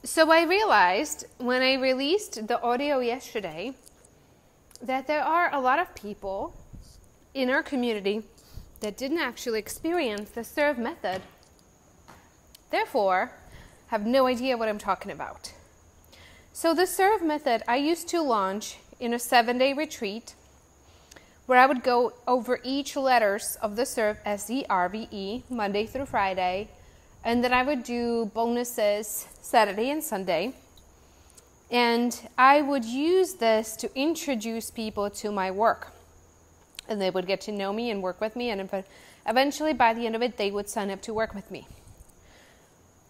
So I realized when I released the audio yesterday that there are a lot of people in our community that didn't actually experience the S.E.R.V.E method, therefore have no idea what I'm talking about. So the S.E.R.V.E method I used to launch in a 7-day retreat where I would go over each letters of the S.E.R.V.E, S.E.R.V.E, Monday through Friday, and then I would do bonuses Saturday and Sunday. And I would use this to introduce people to my work. And they would get to know me and work with me. And eventually, by the end of it, they would sign up to work with me.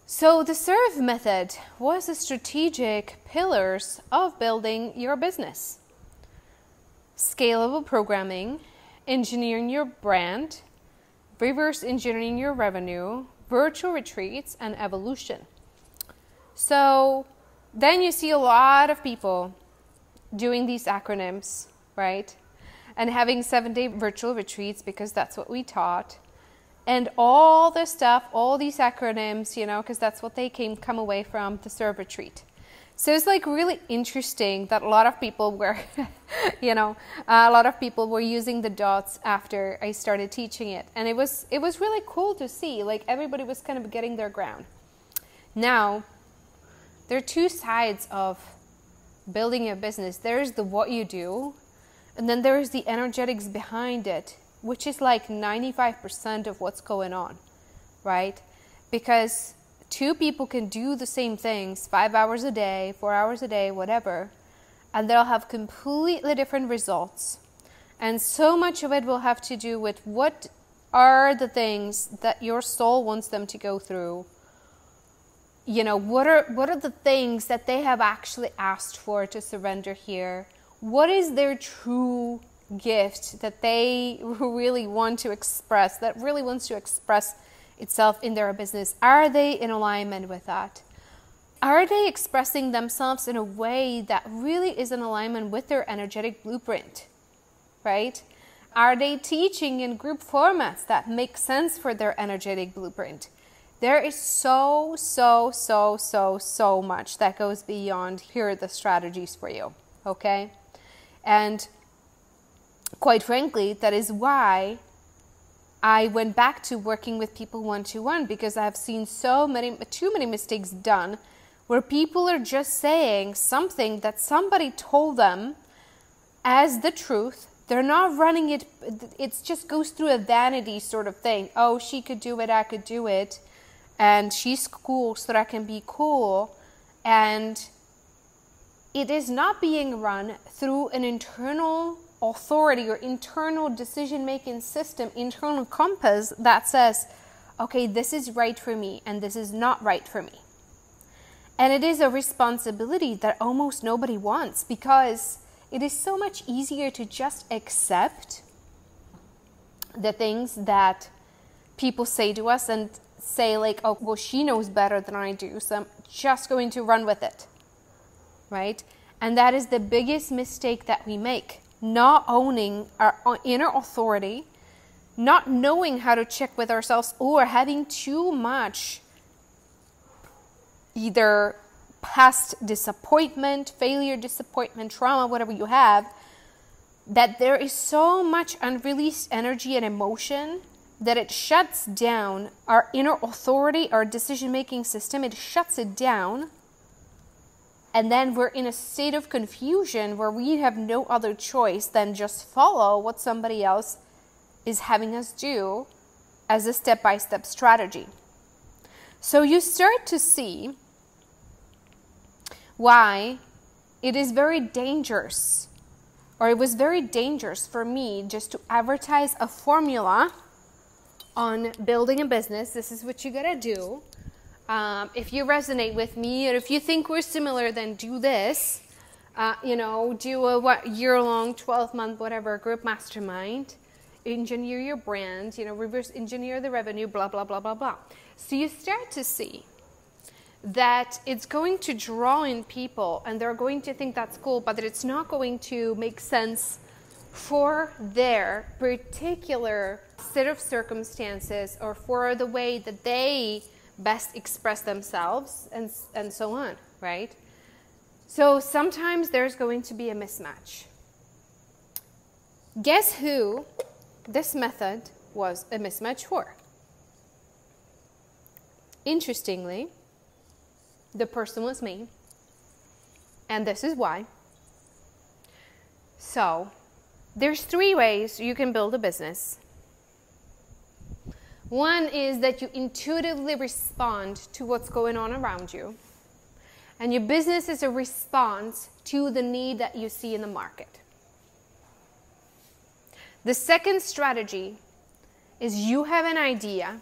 So the S.E.R.V.E method was the strategic pillars of building your business. Scalable programming, engineering your brand, reverse engineering your revenue, virtual retreats, and evolution. So then you see a lot of people doing these acronyms, right? And having 7-day virtual retreats because that's what we taught. And all this stuff, all these acronyms, because that's what they come away from the S.E.R.V.E retreat. So it's like really interesting that a lot of people were, a lot of people were using the dots after I started teaching it. And it was really cool to see, like everybody was kind of getting their ground. Now, there are two sides of building a business. There's the what you do, and then there's the energetics behind it, which is like 95% of what's going on, right? Because two people can do the same things 5 hours a day, 4 hours a day, whatever, and they'll have completely different results. And so much of it will have to do with what are the things that your soul wants them to go through. What are the things that they have actually asked for to surrender here? What is their true gift that they really want to express, that really wants to express itself in their business? Are they in alignment with that? Are they expressing themselves in a way that really is in alignment with their energetic blueprint, right? Are they teaching in group formats that make sense for their energetic blueprint? There is so much that goes beyond here are the strategies for you, okay? And quite frankly, that is why I went back to working with people one-to-one, because I have seen too many mistakes done where people are just saying something that somebody told them as the truth. They're not running it. It just goes through a vanity sort of thing. Oh, she could do it, I could do it. And she's cool, so that I can be cool. And it is not being run through an internal authority or internal decision-making system, internal compass that says, okay, this is right for me and this is not right for me. And it is a responsibility that almost nobody wants, because it is so much easier to just accept the things that people say to us and say like, oh, well, she knows better than I do, so I'm just going to run with it, right? And that is the biggest mistake that we make. Not owning our inner authority, not knowing how to check with ourselves, or having too much either past disappointment, failure, disappointment, trauma, whatever you have, that there is so much unreleased energy and emotion that it shuts down our inner authority, our decision-making system. It shuts it down. And then we're in a state of confusion where we have no other choice than just follow what somebody else is having us do as a step-by-step strategy. So you start to see why it is very dangerous, or it was very dangerous for me just to advertise a formula on building a business. This is what you gotta do. If you resonate with me, or if you think we're similar, then do this. Do a year-long, 12-month, whatever, group mastermind. Engineer your brand, reverse engineer the revenue, blah, blah, blah, blah, blah. So you start to see that it's going to draw in people, and they're going to think that's cool, but that it's not going to make sense for their particular set of circumstances, or for the way that they best express themselves and so on, right? So sometimes there's going to be a mismatch. Guess who this method was a mismatch for? Interestingly, the person was me, and this is why. So, there's 3 ways you can build a business. One is that you intuitively respond to what's going on around you, and your business is a response to the need that you see in the market. The second strategy is you have an idea,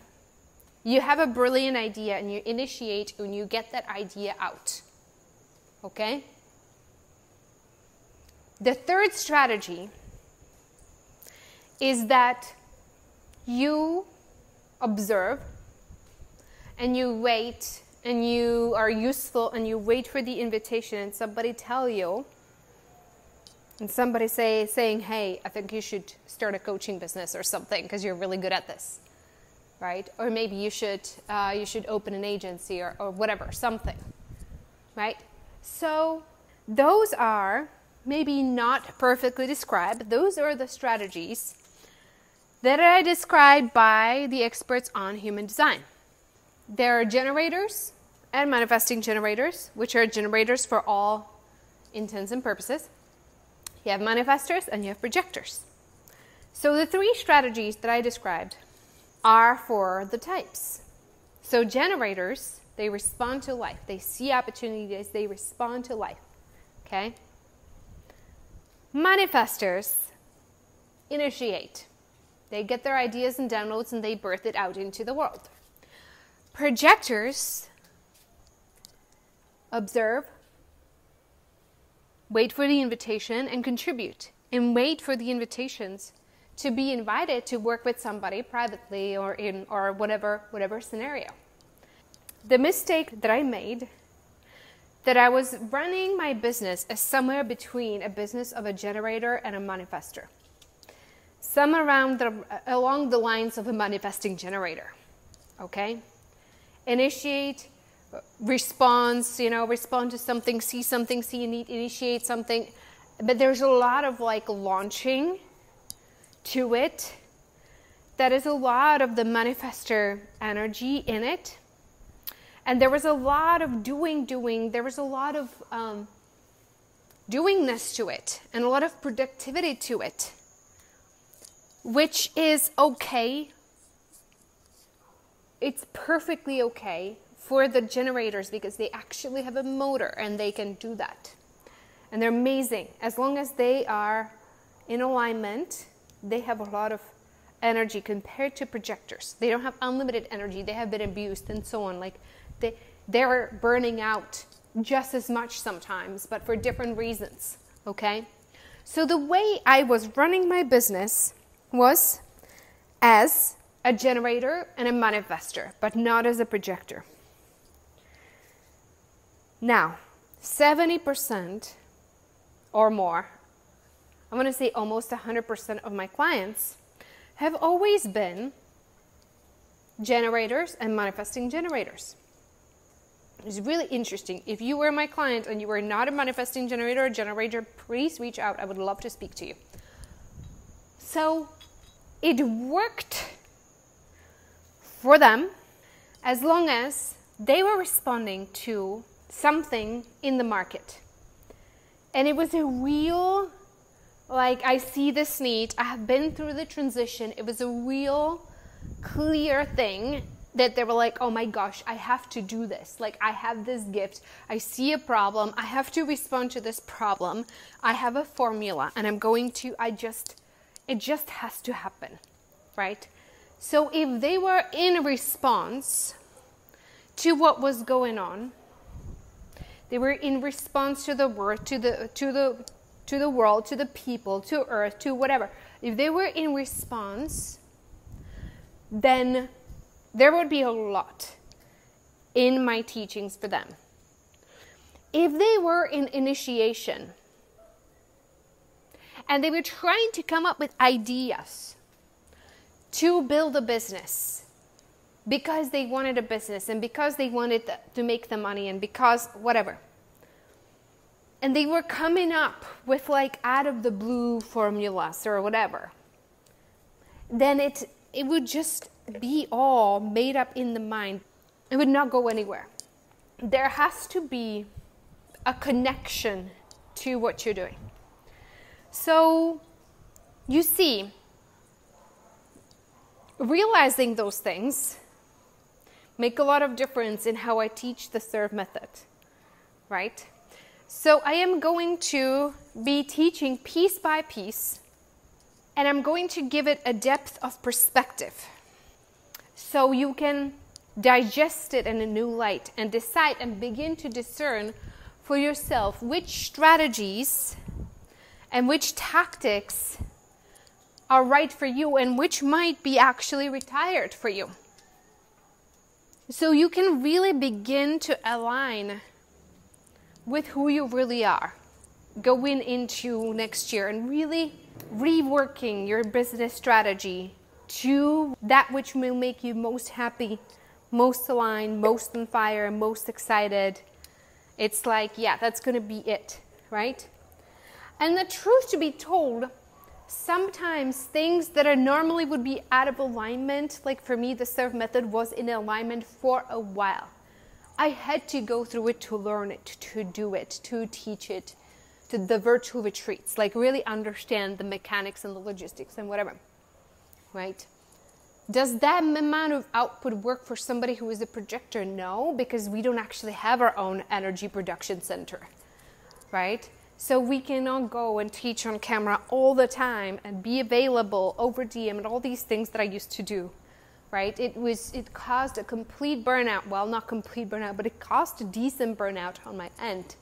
you have a brilliant idea, and you initiate and you get that idea out. Okay? The third strategy is that you observe and you wait and you are useful and you wait for the invitation and somebody tell you and somebody saying, hey, I think you should start a coaching business or something because you're really good at this, right? Or maybe you should open an agency or whatever, something, right? So those are maybe not perfectly described. Those are the strategies that are described by the experts on human design. There are generators and manifesting generators, which are generators for all intents and purposes. You have manifestors and you have projectors. So the 3 strategies that I described are for the types. So generators, they respond to life. They see opportunities, they respond to life. Okay? Manifestors initiate. They get their ideas and downloads and they birth it out into the world. Projectors observe, wait for the invitation and contribute, and wait for the invitations to be invited to work with somebody privately or in whatever scenario. The mistake that I made, that I was running my business as somewhere between a business of a generator and a manifestor. Along the lines of a manifesting generator. Okay? Initiate, response, respond to something, see something, see a need, initiate something. But there's a lot of launching to it. That is a lot of the manifestor energy in it. And there was a lot of doing. There was a lot of doingness to it. And a lot of productivity to it. Which is okay. It's perfectly okay for the generators because they actually have a motor and they can do that. And they're amazing. As long as they are in alignment, they have a lot of energy compared to projectors. They don't have unlimited energy. They have been abused and so on. They're burning out just as much sometimes, but for different reasons. Okay? So the way I was running my business was as a generator and a manifestor, but not as a projector. Now, 70% or more, I'm going to say almost 100% of my clients have always been generators and manifesting generators. It's really interesting. If you were my client and you were not a manifesting generator or generator, please reach out. I would love to speak to you. So it worked for them as long as they were responding to something in the market. And it was a real, I see this need. I have been through the transition. It was a real clear thing that they were like, oh my gosh, I have to do this. I have this gift. I see a problem. I have to respond to this problem. I have a formula and it just has to happen, right? So if they were in response to what was going on, they were in response to the word, to the world, to the people, to earth, to whatever. If they were in response, then there would be a lot in my teachings for them. If they were in initiation and they were trying to come up with ideas to build a business, because they wanted a business and because they wanted to make the money and because whatever. And they were coming up with like out of the blue formulas or whatever. Then it would just be all made up in the mind. It would not go anywhere. There has to be a connection to what you're doing. So you see, realizing those things make a lot of difference in how I teach the S.E.R.V.E method, right? So I am going to be teaching piece by piece, and I'm going to give it a depth of perspective so you can digest it in a new light and decide and begin to discern for yourself which strategies and which tactics are right for you and which might be actually retired for you. So you can really begin to align with who you really are going into next year and really reworking your business strategy to that which will make you most happy, most aligned, most on fire, most excited. It's like, yeah, that's going to be it, right? And the truth to be told, sometimes things that are normally would be out of alignment, like for me, the S.E.R.V.E method was in alignment for a while. I had to go through it to learn it, to do it, to teach it, to the virtual retreats, like really understand the mechanics and the logistics and whatever, right? Does that amount of output work for somebody who is a projector? No, because we don't actually have our own energy production center, right? So we cannot go and teach on camera all the time and be available over DM and all these things that I used to do, right? It caused a complete burnout. Well, not complete burnout, but it caused a decent burnout on my end,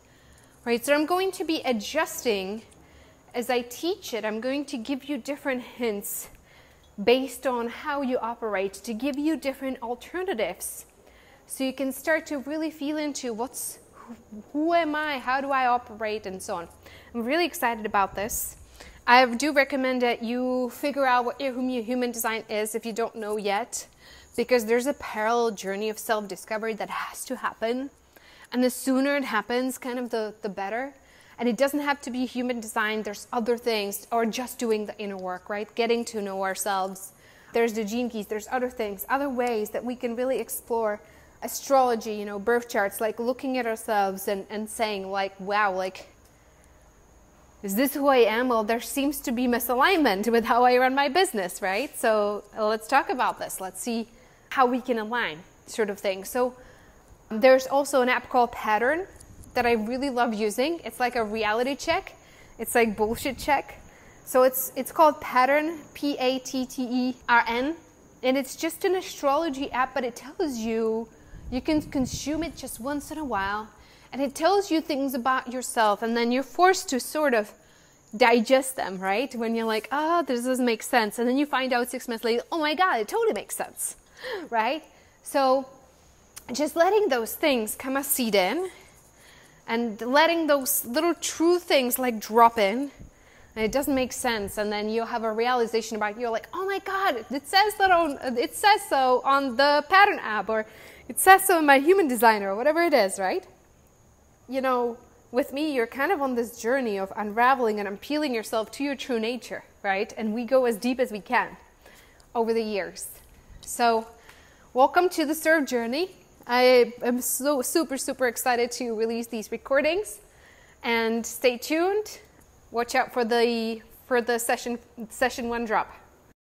right? So I'm going to be adjusting as I teach it. I'm going to give you different hints based on how you operate to give you different alternatives so you can start to really feel into who am I, how do I operate, and so on. I'm really excited about this. I do recommend that you figure out what your human design is if you don't know yet, because there's a parallel journey of self-discovery that has to happen. And the sooner it happens, kind of the better. And it doesn't have to be human design. There's other things, or just doing the inner work, right? Getting to know ourselves. There's the gene keys. There's other things, other ways that we can really explore astrology, birth charts, like looking at ourselves and saying like, wow, like, is this who I am? Well, there seems to be misalignment with how I run my business, right? So let's talk about this. Let's see how we can align, sort of thing. So there's also an app called Pattern that I really love using. It's like a reality check. It's like bullshit check. So it's called Pattern, Pattern, and it's just an astrology app, but it tells you can consume it just once in a while, and it tells you things about yourself, and then you're forced to sort of digest them, right? When you're like, oh, this doesn't make sense, and then you find out 6 months later, oh my God, it totally makes sense, right? So just letting those things come a seed in, and letting those little true things like drop in, and it doesn't make sense, and then you'll have a realization about it. You're like, oh my God, it says so on the Pattern app, or it says so in my human design, or whatever it is, right? With me, you're kind of on this journey of unraveling and unpeeling yourself to your true nature, right? And we go as deep as we can over the years. So welcome to the S.E.R.V.E journey. I am so super, super excited to release these recordings, and stay tuned. Watch out for the session 1 drop.